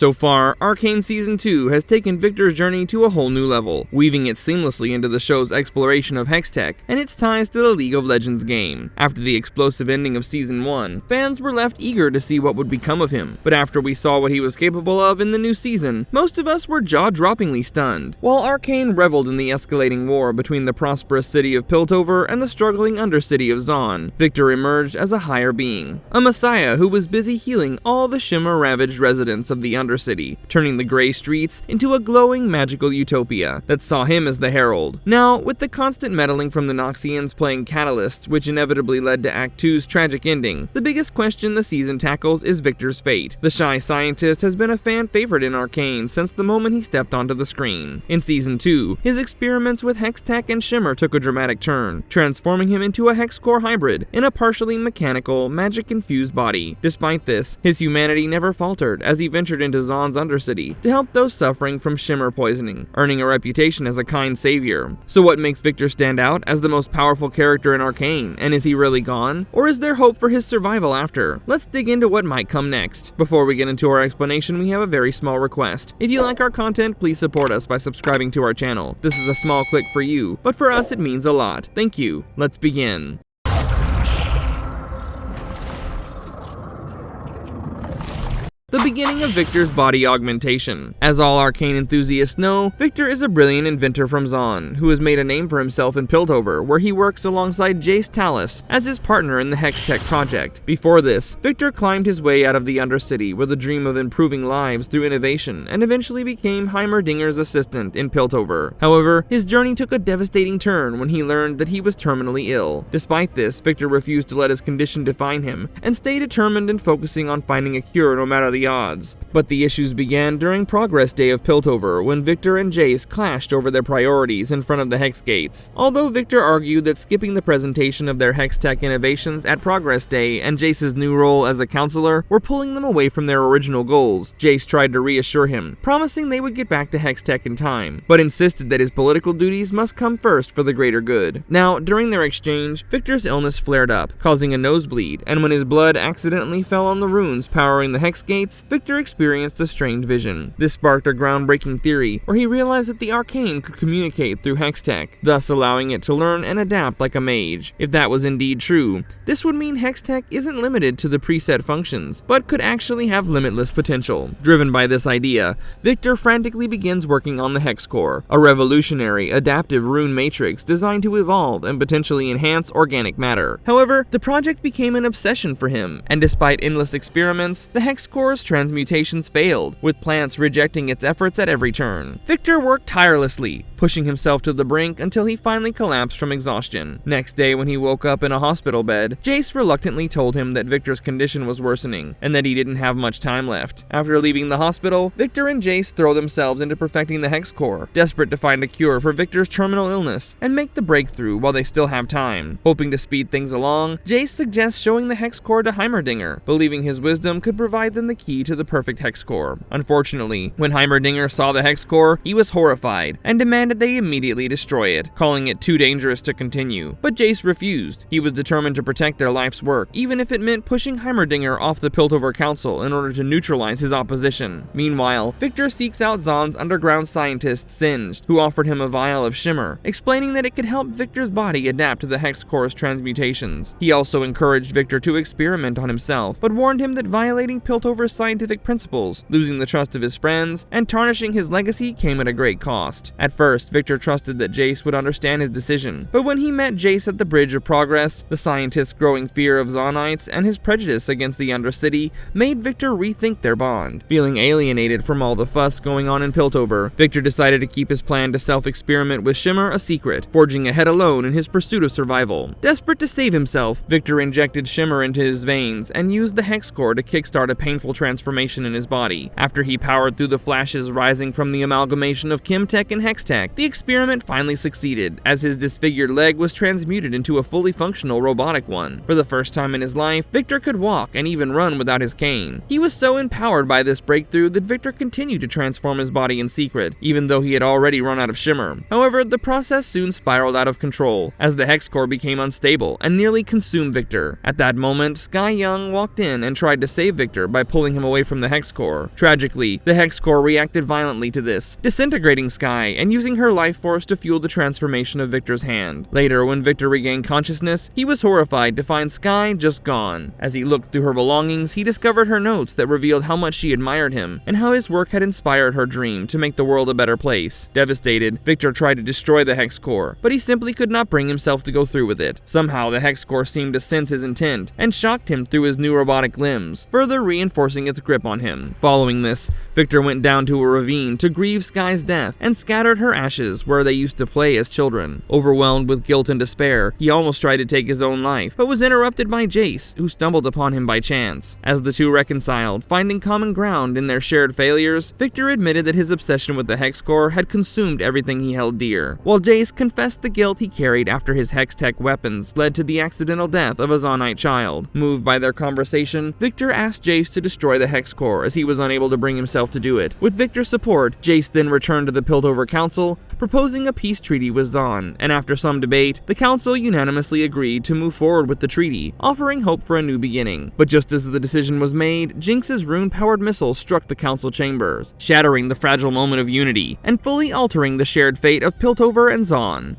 So far, Arcane Season 2 has taken Viktor's journey to a whole new level, weaving it seamlessly into the show's exploration of Hextech and its ties to the League of Legends game. After the explosive ending of Season 1, fans were left eager to see what would become of him, but after we saw what he was capable of in the new season, most of us were jaw-droppingly stunned. While Arcane reveled in the escalating war between the prosperous city of Piltover and the struggling undercity of Zaun, Viktor emerged as a higher being, a messiah who was busy healing all the Shimmer ravaged residents of the undercity, turning the gray streets into a glowing magical utopia that saw him as the herald. Now, with the constant meddling from the Noxians playing catalysts, which inevitably led to Act 2's tragic ending, the biggest question the season tackles is Viktor's fate. The shy scientist has been a fan favorite in Arcane since the moment he stepped onto the screen. In Season 2, his experiments with Hextech and Shimmer took a dramatic turn, transforming him into a hex-core hybrid in a partially mechanical, magic-infused body. Despite this, his humanity never faltered as he ventured into Zaun's undercity to help those suffering from Shimmer poisoning, earning a reputation as a kind savior. So what makes Viktor stand out as the most powerful character in Arcane, and is he really gone? Or is there hope for his survival after? Let's dig into what might come next. Before we get into our explanation, we have a very small request. If you like our content, please support us by subscribing to our channel. This is a small click for you, but for us it means a lot. Thank you. Let's begin. The beginning of Viktor's body augmentation. As all Arcane enthusiasts know, Viktor is a brilliant inventor from Zaun, who has made a name for himself in Piltover, where he works alongside Jace Talus as his partner in the Hextech project. Before this, Viktor climbed his way out of the Undercity with a dream of improving lives through innovation, and eventually became Heimerdinger's assistant in Piltover. However, his journey took a devastating turn when he learned that he was terminally ill. Despite this, Viktor refused to let his condition define him, and stayed determined and focusing on finding a cure no matter the odds. But the issues began during Progress Day of Piltover, when Viktor and Jace clashed over their priorities in front of the Hex Gates. Although Viktor argued that skipping the presentation of their Hextech innovations at Progress Day and Jace's new role as a counselor were pulling them away from their original goals, Jace tried to reassure him, promising they would get back to Hextech in time, but insisted that his political duties must come first for the greater good. Now, during their exchange, Viktor's illness flared up, causing a nosebleed, and when his blood accidentally fell on the runes powering the Hex Gates, Viktor experienced a strange vision. This sparked a groundbreaking theory, where he realized that the Arcane could communicate through Hextech, thus allowing it to learn and adapt like a mage. If that was indeed true, this would mean Hextech isn't limited to the preset functions, but could actually have limitless potential. Driven by this idea, Viktor frantically begins working on the Hex Core, a revolutionary, adaptive rune matrix designed to evolve and potentially enhance organic matter. However, the project became an obsession for him, and despite endless experiments, the Hex Core's transmutations failed, with plants rejecting its efforts at every turn. Viktor worked tirelessly, pushing himself to the brink until he finally collapsed from exhaustion. Next day, when he woke up in a hospital bed, Jace reluctantly told him that Viktor's condition was worsening, and that he didn't have much time left. After leaving the hospital, Viktor and Jace throw themselves into perfecting the Hex Core, desperate to find a cure for Viktor's terminal illness and make the breakthrough while they still have time. Hoping to speed things along, Jace suggests showing the Hex Core to Heimerdinger, believing his wisdom could provide them the key to the perfect Hex Core. Unfortunately, when Heimerdinger saw the Hex Core, he was horrified and demanded they immediately destroy it, calling it too dangerous to continue. But Jace refused. He was determined to protect their life's work, even if it meant pushing Heimerdinger off the Piltover Council in order to neutralize his opposition. Meanwhile, Viktor seeks out Zaun's underground scientist Singed, who offered him a vial of Shimmer, explaining that it could help Viktor's body adapt to the Hex Core's transmutations. He also encouraged Viktor to experiment on himself, but warned him that violating Piltover's scientific principles, losing the trust of his friends, and tarnishing his legacy came at a great cost. At first, Viktor trusted that Jace would understand his decision, but when he met Jace at the Bridge of Progress, the scientist's growing fear of Zaunites and his prejudice against the Undercity made Viktor rethink their bond. Feeling alienated from all the fuss going on in Piltover, Viktor decided to keep his plan to self-experiment with Shimmer a secret, forging ahead alone in his pursuit of survival. Desperate to save himself, Viktor injected Shimmer into his veins and used the Hex Core to kickstart a painful transformation in his body. After he powered through the flashes rising from the amalgamation of Chemtech and Hextech, the experiment finally succeeded, as his disfigured leg was transmuted into a fully functional robotic one. For the first time in his life, Viktor could walk and even run without his cane. He was so empowered by this breakthrough that Viktor continued to transform his body in secret, even though he had already run out of Shimmer. However, the process soon spiraled out of control, as the Hex Core became unstable and nearly consumed Viktor. At that moment, Sky Young walked in and tried to save Viktor by pulling pulling him away from the Hex Core. Tragically, the Hex Core reacted violently to this, disintegrating Sky and using her life force to fuel the transformation of Viktor's hand. Later, when Viktor regained consciousness, he was horrified to find Sky just gone. As he looked through her belongings, he discovered her notes that revealed how much she admired him and how his work had inspired her dream to make the world a better place. Devastated, Viktor tried to destroy the Hex Core, but he simply could not bring himself to go through with it. Somehow, the Hex Core seemed to sense his intent and shocked him through his new robotic limbs, further reinforcing its grip on him. Following this, Viktor went down to a ravine to grieve Sky's death and scattered her ashes where they used to play as children. Overwhelmed with guilt and despair, he almost tried to take his own life, but was interrupted by Jace, who stumbled upon him by chance. As the two reconciled, finding common ground in their shared failures, Viktor admitted that his obsession with the Hex Core had consumed everything he held dear, while Jace confessed the guilt he carried after his Hextech weapons led to the accidental death of a Zaunite child. Moved by their conversation, Viktor asked Jace to destroy the Hex Core as he was unable to bring himself to do it. With Viktor's support, Jace then returned to the Piltover Council, proposing a peace treaty with Zaun, and after some debate, the council unanimously agreed to move forward with the treaty, offering hope for a new beginning. But just as the decision was made, Jinx's rune-powered missile struck the council chambers, shattering the fragile moment of unity, and fully altering the shared fate of Piltover and Zaun.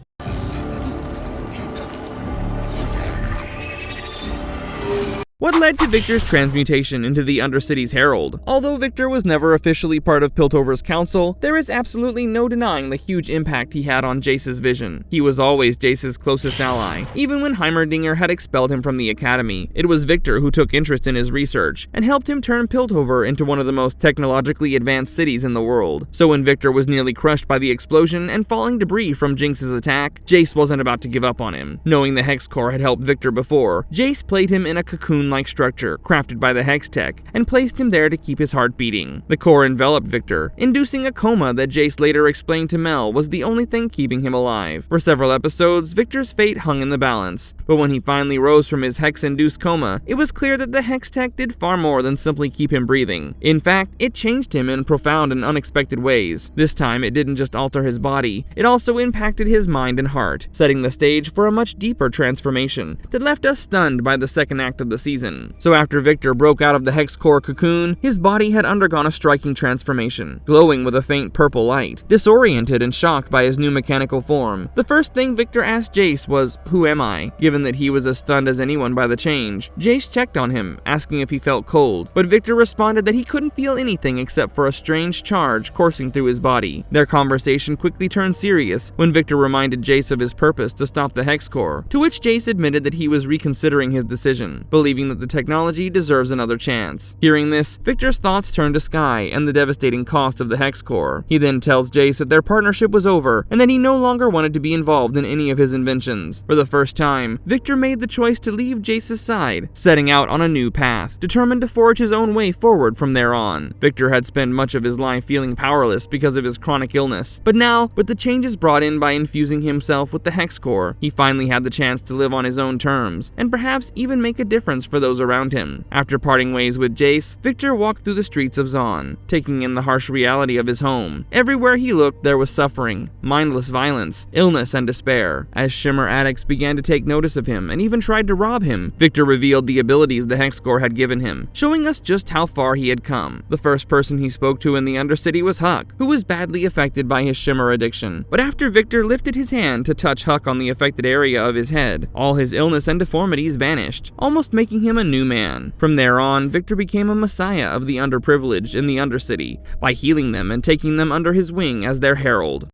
What led to Viktor's transmutation into the Undercity's herald? Although Viktor was never officially part of Piltover's council, there is absolutely no denying the huge impact he had on Jace's vision. He was always Jace's closest ally. Even when Heimerdinger had expelled him from the academy, it was Viktor who took interest in his research and helped him turn Piltover into one of the most technologically advanced cities in the world. So when Viktor was nearly crushed by the explosion and falling debris from Jinx's attack, Jace wasn't about to give up on him. Knowing the Hex Core had helped Viktor before, Jace placed him in a cocoon-like structure crafted by the Hextech and placed him there to keep his heart beating. The core enveloped Viktor, inducing a coma that Jace later explained to Mel was the only thing keeping him alive. For several episodes, Viktor's fate hung in the balance, but when he finally rose from his hex-induced coma, it was clear that the Hextech did far more than simply keep him breathing. In fact, it changed him in profound and unexpected ways. This time, it didn't just alter his body, it also impacted his mind and heart, setting the stage for a much deeper transformation that left us stunned by the second act of the season. So after Viktor broke out of the Hex Core cocoon, his body had undergone a striking transformation, glowing with a faint purple light. Disoriented and shocked by his new mechanical form, the first thing Viktor asked Jace was, "Who am I?" Given that he was as stunned as anyone by the change, Jace checked on him, asking if he felt cold, but Viktor responded that he couldn't feel anything except for a strange charge coursing through his body. Their conversation quickly turned serious when Viktor reminded Jace of his purpose to stop the Hex Core, to which Jace admitted that he was reconsidering his decision, believing that the technology deserves another chance. Hearing this, Viktor's thoughts turned to Sky and the devastating cost of the Hex Core. He then tells Jace that their partnership was over and that he no longer wanted to be involved in any of his inventions. For the first time, Viktor made the choice to leave Jace's side, setting out on a new path, determined to forge his own way forward from there on. Viktor had spent much of his life feeling powerless because of his chronic illness, but now, with the changes brought in by infusing himself with the Hex Core, he finally had the chance to live on his own terms, and perhaps even make a difference for those around him. After parting ways with Jace, Viktor walked through the streets of Zaun, taking in the harsh reality of his home. Everywhere he looked, there was suffering, mindless violence, illness, and despair. As Shimmer addicts began to take notice of him and even tried to rob him, Viktor revealed the abilities the Hex Core had given him, showing us just how far he had come. The first person he spoke to in the Undercity was Huck, who was badly affected by his Shimmer addiction. But after Viktor lifted his hand to touch Huck on the affected area of his head, all his illness and deformities vanished, almost making him a new man. From there on, Viktor became a messiah of the underprivileged in the Undercity by healing them and taking them under his wing as their herald.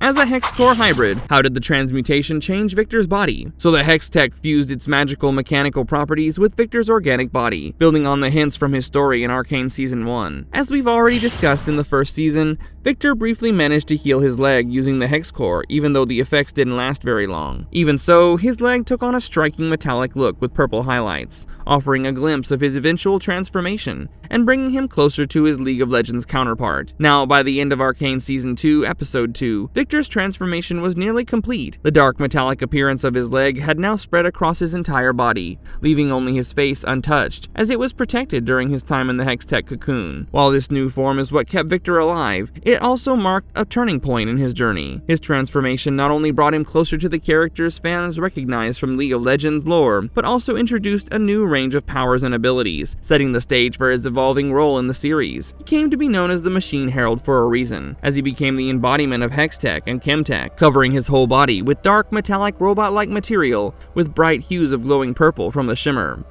As a Hex Core hybrid, how did the transmutation change Viktor's body? So the Hextech fused its magical mechanical properties with Viktor's organic body, building on the hints from his story in Arcane Season 1. As we've already discussed in the first season, Viktor briefly managed to heal his leg using the Hex Core, even though the effects didn't last very long. Even so, his leg took on a striking metallic look with purple highlights, offering a glimpse of his eventual transformation, and bringing him closer to his League of Legends counterpart. Now, by the end of Arcane Season 2, Episode 2, Viktor's transformation was nearly complete. The dark metallic appearance of his leg had now spread across his entire body, leaving only his face untouched, as it was protected during his time in the Hextech cocoon. While this new form is what kept Viktor alive, it also marked a turning point in his journey. His transformation not only brought him closer to the characters fans recognize from League of Legends lore, but also introduced a new range of powers and abilities, setting the stage for his evolving role in the series. He came to be known as the Machine Herald for a reason, as he became the embodiment of Hextech and Chemtech, covering his whole body with dark metallic robot-like material with bright hues of glowing purple from the Shimmer.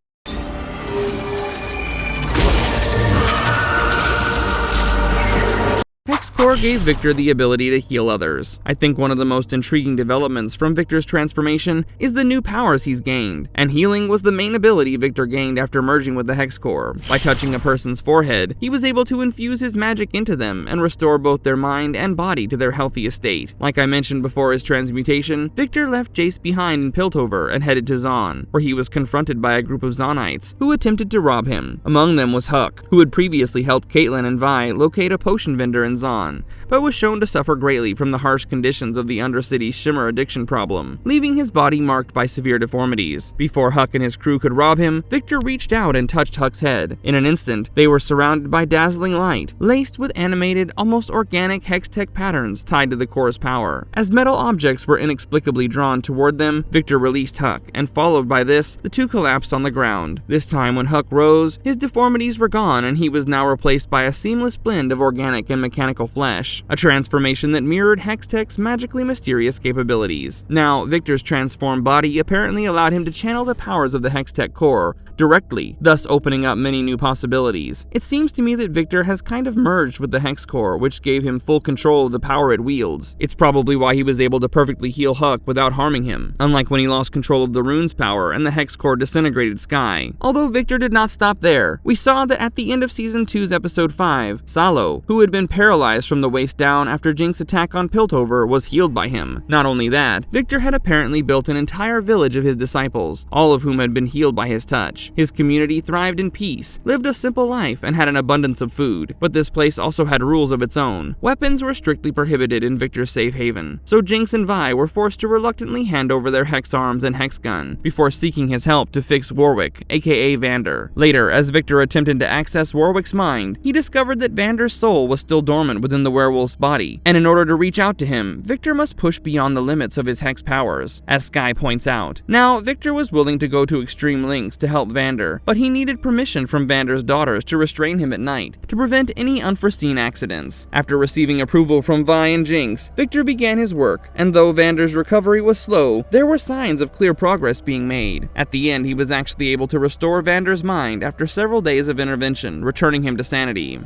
Hexcore gave Viktor the ability to heal others. I think one of the most intriguing developments from Viktor's transformation is the new powers he's gained, and healing was the main ability Viktor gained after merging with the Hexcore. By touching a person's forehead, he was able to infuse his magic into them and restore both their mind and body to their healthiest state. Like I mentioned before his transmutation, Viktor left Jace behind in Piltover and headed to Zaun, where he was confronted by a group of Zaunites who attempted to rob him. Among them was Huck, who had previously helped Caitlyn and Vi locate a potion vendor in Zaun, but was shown to suffer greatly from the harsh conditions of the undercity Shimmer addiction problem, leaving his body marked by severe deformities. Before Huck and his crew could rob him, Viktor reached out and touched Huck's head. In an instant, they were surrounded by dazzling light, laced with animated, almost organic Hextech patterns tied to the core's power. As metal objects were inexplicably drawn toward them, Viktor released Huck, and followed by this, the two collapsed on the ground. This time when Huck rose, his deformities were gone and he was now replaced by a seamless blend of organic and mechanical flesh, a transformation that mirrored Hextech's magically mysterious capabilities. Now, Viktor's transformed body apparently allowed him to channel the powers of the Hextech core directly, thus opening up many new possibilities. It seems to me that Viktor has kind of merged with the Hex core, which gave him full control of the power it wields. It's probably why he was able to perfectly heal Huck without harming him, unlike when he lost control of the rune's power and the Hex core disintegrated Sky. Although Viktor did not stop there, we saw that at the end of Season 2's Episode 5, Salo, who had been paralyzed from the waist down after Jinx's attack on Piltover, was healed by him. Not only that, Viktor had apparently built an entire village of his disciples, all of whom had been healed by his touch. His community thrived in peace, lived a simple life, and had an abundance of food. But this place also had rules of its own. Weapons were strictly prohibited in Viktor's safe haven, so Jinx and Vi were forced to reluctantly hand over their Hex arms and Hex gun, before seeking his help to fix Warwick, aka Vander. Later, as Viktor attempted to access Warwick's mind, he discovered that Vander's soul was still dormant within the werewolf's body, and in order to reach out to him, Viktor must push beyond the limits of his Hex powers, as Sky points out. Now, Viktor was willing to go to extreme lengths to help Vander, but he needed permission from Vander's daughters to restrain him at night, to prevent any unforeseen accidents. After receiving approval from Vi and Jinx, Viktor began his work, and though Vander's recovery was slow, there were signs of clear progress being made. At the end, he was actually able to restore Vander's mind after several days of intervention, returning him to sanity.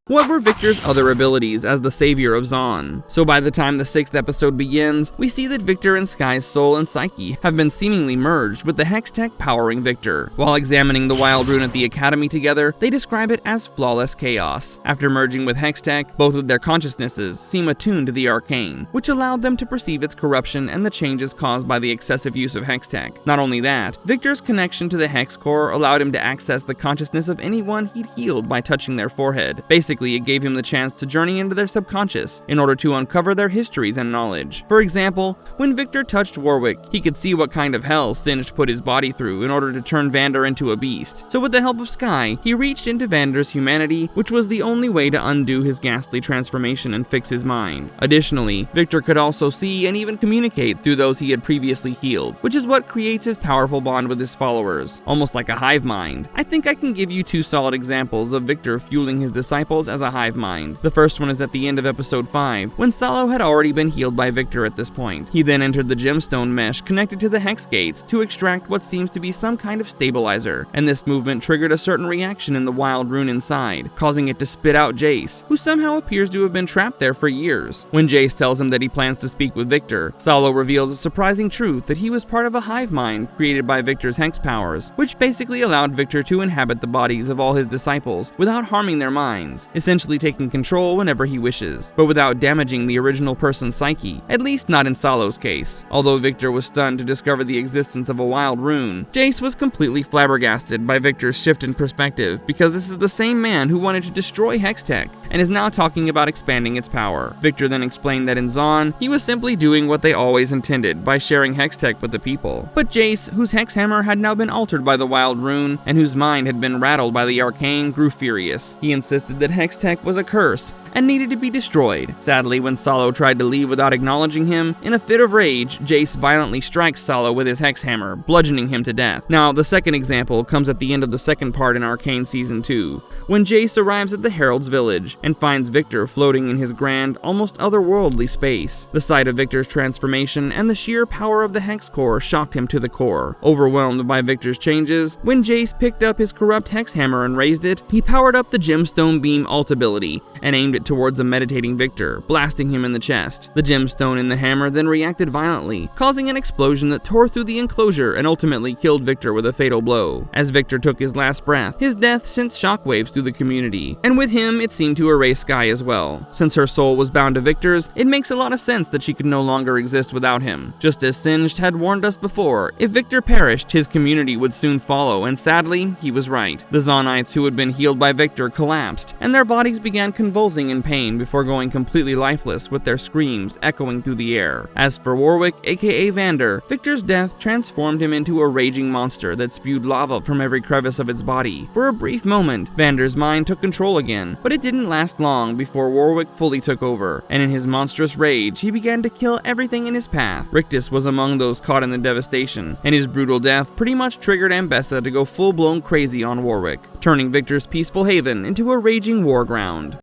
What were Viktor's other abilities as the savior of Zaun? So by the time the 6th episode begins, we see that Viktor and Sky's soul and psyche have been seemingly merged, with the Hextech powering Viktor. While examining the Wild Rune at the Academy together, they describe it as flawless chaos. After merging with Hextech, both of their consciousnesses seem attuned to the Arcane, which allowed them to perceive its corruption and the changes caused by the excessive use of Hextech. Not only that, Viktor's connection to the Hex core allowed him to access the consciousness of anyone he'd healed by touching their forehead. Basically, it gave him the chance to journey into their subconscious in order to uncover their histories and knowledge. For example, when Viktor touched Warwick, he could see what kind of hell Singed put his body through in order to turn Vander into a beast. So with the help of Sky, he reached into Vander's humanity, which was the only way to undo his ghastly transformation and fix his mind. Additionally, Viktor could also see and even communicate through those he had previously healed, which is what creates his powerful bond with his followers, almost like a hive mind. I think I can give you two solid examples of Viktor fueling his disciples as a hive mind. The first one is at the end of episode 5, when Salo had already been healed by Viktor at this point. He then entered the gemstone mesh connected to the Hex gates to extract what seems to be some kind of stabilizer, and this movement triggered a certain reaction in the Wild Rune inside, causing it to spit out Jace, who somehow appears to have been trapped there for years. When Jace tells him that he plans to speak with Viktor, Salo reveals a surprising truth that he was part of a hive mind created by Viktor's Hex powers, which basically allowed Viktor to inhabit the bodies of all his disciples without harming their minds. essentially taking control whenever he wishes, but without damaging the original person's psyche, at least not in Solo's case. Although Viktor was stunned to discover the existence of a wild rune, Jace was completely flabbergasted by Viktor's shift in perspective, because this is the same man who wanted to destroy Hextech, and is now talking about expanding its power. Viktor then explained that in Zaun, he was simply doing what they always intended by sharing Hextech with the people. But Jace, whose Hexhammer had now been altered by the wild rune, and whose mind had been rattled by the Arcane, grew furious. He insisted that Hextech was a curse, and needed to be destroyed. Sadly, when Solo tried to leave without acknowledging him, in a fit of rage, Jace violently strikes Solo with his Hexhammer, bludgeoning him to death. Now, the second example comes at the end of the second part in Arcane Season 2, when Jace arrives at the Herald's village, and finds Viktor floating in his grand, almost otherworldly space. The sight of Viktor's transformation and the sheer power of the Hex Core shocked him to the core. Overwhelmed by Viktor's changes, when Jace picked up his corrupt Hexhammer and raised it, he powered up the Gemstone Beam ult ability, and aimed it towards a meditating Viktor, blasting him in the chest. The gemstone in the hammer then reacted violently, causing an explosion that tore through the enclosure and ultimately killed Viktor with a fatal blow. As Viktor took his last breath, his death sent shockwaves through the community, and with him it seemed to erase Sky as well. Since her soul was bound to Viktor's, it makes a lot of sense that she could no longer exist without him. Just as Singed had warned us before, if Viktor perished, his community would soon follow, and sadly, he was right. The Zaunites who had been healed by Viktor collapsed, and their bodies began convulsing in pain before going completely lifeless, with their screams echoing through the air. As for Warwick, aka Vander, Viktor's death transformed him into a raging monster that spewed lava from every crevice of its body. For a brief moment, Vander's mind took control again, but it didn't last long before Warwick fully took over, and in his monstrous rage, he began to kill everything in his path. Rictus was among those caught in the devastation, and his brutal death pretty much triggered Ambessa to go full-blown crazy on Warwick, turning Viktor's peaceful haven into a raging war ground.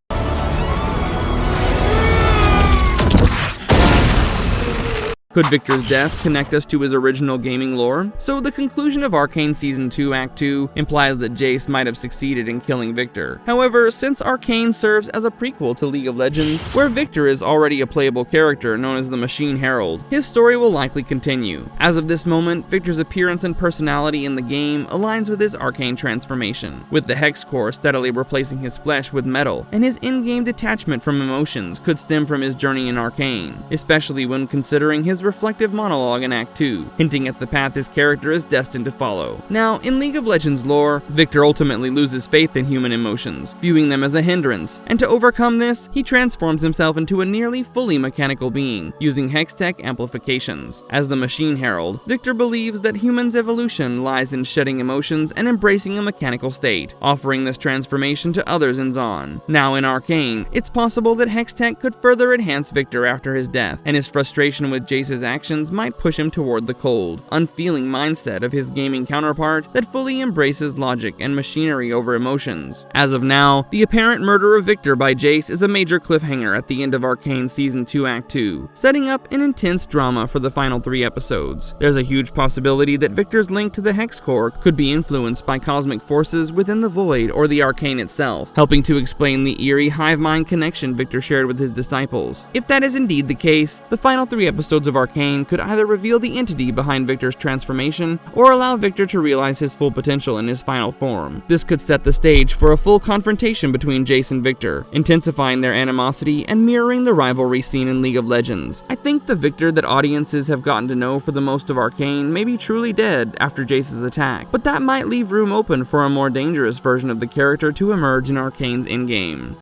Could Viktor's death connect us to his original gaming lore? So the conclusion of Arcane Season 2 Act 2 implies that Jace might have succeeded in killing Viktor. However, since Arcane serves as a prequel to League of Legends, where Viktor is already a playable character known as the Machine Herald, his story will likely continue. As of this moment, Viktor's appearance and personality in the game aligns with his Arcane transformation, with the Hex Core steadily replacing his flesh with metal, and his in-game detachment from emotions could stem from his journey in Arcane, especially when considering his reflective monologue in Act 2, hinting at the path his character is destined to follow. Now, in League of Legends lore, Viktor ultimately loses faith in human emotions, viewing them as a hindrance, and to overcome this, he transforms himself into a nearly fully mechanical being, using Hextech amplifications. As the Machine Herald, Viktor believes that humans' evolution lies in shedding emotions and embracing a mechanical state, offering this transformation to others in Zaun. Now in Arcane, it's possible that Hextech could further enhance Viktor after his death, and his frustration with Jace's actions might push him toward the cold, unfeeling mindset of his gaming counterpart that fully embraces logic and machinery over emotions. As of now, the apparent murder of Viktor by Jace is a major cliffhanger at the end of Arcane Season 2 Act 2, setting up an intense drama for the final 3 episodes. There's a huge possibility that Viktor's link to the Hex Core could be influenced by cosmic forces within the Void or the Arcane itself, helping to explain the eerie hive mind connection Viktor shared with his disciples. If that is indeed the case, the final 3 episodes of Arcane could either reveal the entity behind Viktor's transformation or allow Viktor to realize his full potential in his final form. This could set the stage for a full confrontation between Jace and Viktor, intensifying their animosity and mirroring the rivalry seen in League of Legends. I think the Viktor that audiences have gotten to know for the most of Arcane may be truly dead after Jace's attack, but that might leave room open for a more dangerous version of the character to emerge in Arcane's endgame.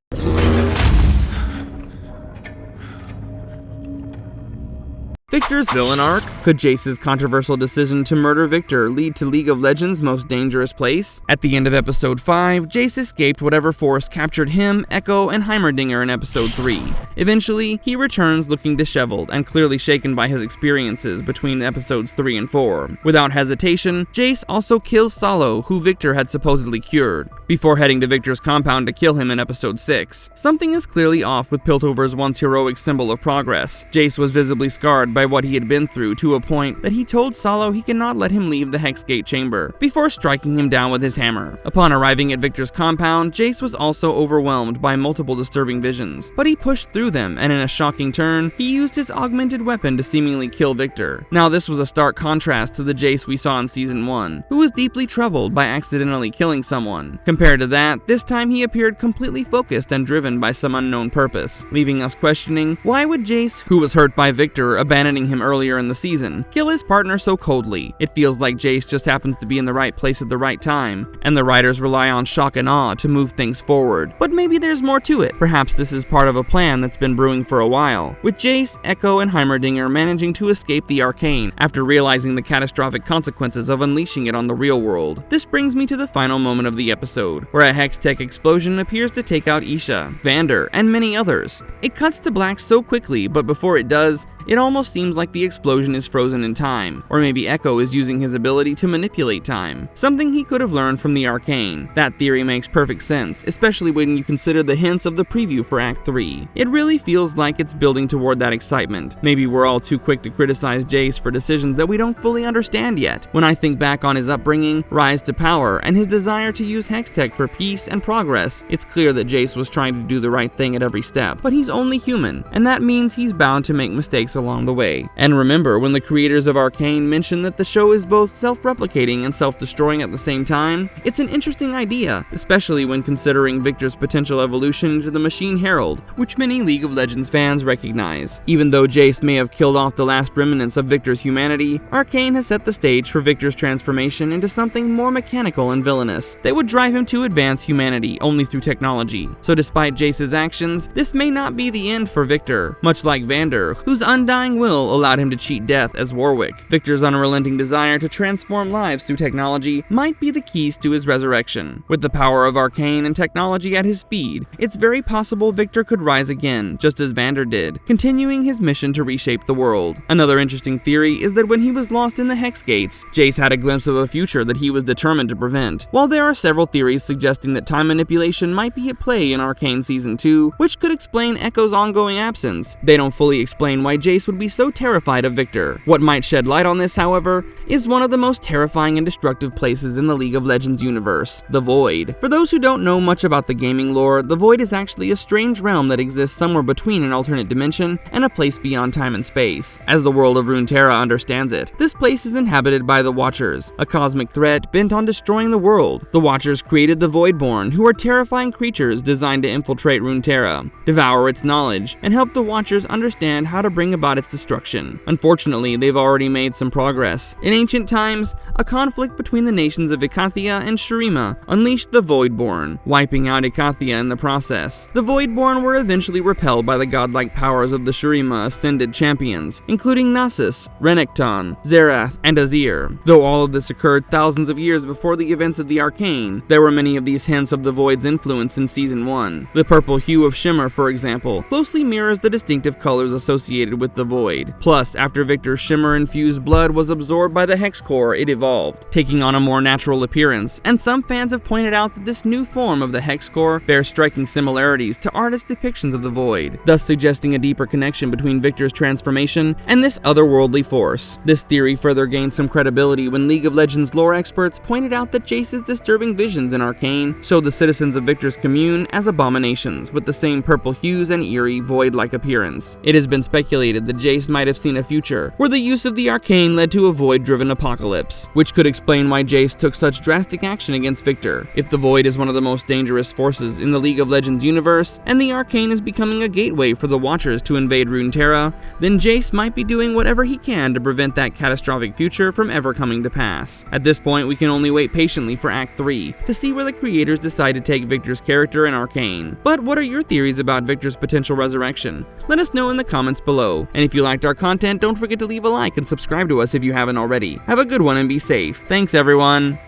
Viktor's villain arc? Could Jace's controversial decision to murder Viktor lead to League of Legends' most dangerous place? At the end of Episode 5, Jace escaped whatever force captured him, Echo, and Heimerdinger in Episode 3. Eventually, he returns looking disheveled and clearly shaken by his experiences between Episodes 3 and 4. Without hesitation, Jace also kills Solo, who Viktor had supposedly cured, before heading to Viktor's compound to kill him in Episode 6. Something is clearly off with Piltover's once heroic symbol of progress. Jace was visibly scarred by what he had been through to to a point that he told Salo he cannot let him leave the Hexgate chamber, before striking him down with his hammer. Upon arriving at Viktor's compound, Jace was also overwhelmed by multiple disturbing visions, but he pushed through them, and in a shocking turn, he used his augmented weapon to seemingly kill Viktor. Now this was a stark contrast to the Jace we saw in Season 1, who was deeply troubled by accidentally killing someone. Compared to that, this time he appeared completely focused and driven by some unknown purpose, leaving us questioning, why would Jace, who was hurt by Viktor abandoning him earlier in the season, kill his partner so coldly? It feels like Jace just happens to be in the right place at the right time, and the writers rely on shock and awe to move things forward. But maybe there's more to it. Perhaps this is part of a plan that's been brewing for a while, with Jace, Echo, and Heimerdinger managing to escape the Arcane after realizing the catastrophic consequences of unleashing it on the real world. This brings me to the final moment of the episode, where a Hextech explosion appears to take out Isha, Vander, and many others. It cuts to black so quickly, but before it does, it almost seems like the explosion is frozen in time, or maybe Echo is using his ability to manipulate time, something he could have learned from the Arcane. That theory makes perfect sense, especially when you consider the hints of the preview for Act 3. It really feels like it's building toward that excitement. Maybe we're all too quick to criticize Jace for decisions that we don't fully understand yet. When I think back on his upbringing, rise to power, and his desire to use Hextech for peace and progress, it's clear that Jace was trying to do the right thing at every step. But he's only human, and that means he's bound to make mistakes along the way. And remember, when the creators of Arcane mentioned that the show is both self-replicating and self-destroying at the same time, it's an interesting idea, especially when considering Viktor's potential evolution into the machine herald, which many League of Legends fans recognize. Even though Jace may have killed off the last remnants of Viktor's humanity, Arcane has set the stage for Viktor's transformation into something more mechanical and villainous that would drive him to advance humanity only through technology. So despite Jace's actions, this may not be the end for Viktor, much like Vander, whose undying will allowed him to cheat death as Warwick. Viktor's unrelenting desire to transform lives through technology might be the keys to his resurrection. With the power of Arcane and technology at his speed, it's very possible Viktor could rise again, just as Vander did, continuing his mission to reshape the world. Another interesting theory is that when he was lost in the Hex Gates, Jace had a glimpse of a future that he was determined to prevent. While there are several theories suggesting that time manipulation might be at play in Arcane Season 2, which could explain Echo's ongoing absence, they don't fully explain why Jace would be so terrified of Viktor. What might shed light on this, however, is one of the most terrifying and destructive places in the League of Legends universe, the Void. For those who don't know much about the gaming lore, the Void is actually a strange realm that exists somewhere between an alternate dimension and a place beyond time and space. As the world of Runeterra understands it, this place is inhabited by the Watchers, a cosmic threat bent on destroying the world. The Watchers created the Voidborn, who are terrifying creatures designed to infiltrate Runeterra, devour its knowledge, and help the Watchers understand how to bring about its destruction. Unfortunately, they've already made some progress. In ancient times, a conflict between the nations of Ikathia and Shurima unleashed the Voidborn, wiping out Ikathia in the process. The Voidborn were eventually repelled by the godlike powers of the Shurima ascended champions, including Nasus, Renekton, Zerath, and Azir. Though all of this occurred thousands of years before the events of the Arcane, there were many of these hints of the Void's influence in Season 1. The purple hue of Shimmer, for example, closely mirrors the distinctive colors associated with the Void. Plus, after Viktor's Shimmer-infused blood was absorbed by the Hex Core, it evolved, taking on a more natural appearance, and some fans have pointed out that this new form of the Hex Core bears striking similarities to artists' depictions of the Void, thus suggesting a deeper connection between Viktor's transformation and this otherworldly force. This theory further gained some credibility when League of Legends lore experts pointed out that Jace's disturbing visions in Arcane showed the citizens of Viktor's commune as abominations, with the same purple hues and eerie, void-like appearance. It has been speculated that Jace might have seen a future where the use of the Arcane led to a Void-driven apocalypse, which could explain why Jace took such drastic action against Viktor. If the Void is one of the most dangerous forces in the League of Legends universe, and the Arcane is becoming a gateway for the Watchers to invade Runeterra, then Jace might be doing whatever he can to prevent that catastrophic future from ever coming to pass. At this point, we can only wait patiently for Act 3 to see where the creators decide to take Viktor's character in Arcane. But what are your theories about Viktor's potential resurrection? Let us know in the comments below. And if you liked our content, don't forget to leave a like and subscribe to us if you haven't already. Have a good one and be safe. Thanks, everyone.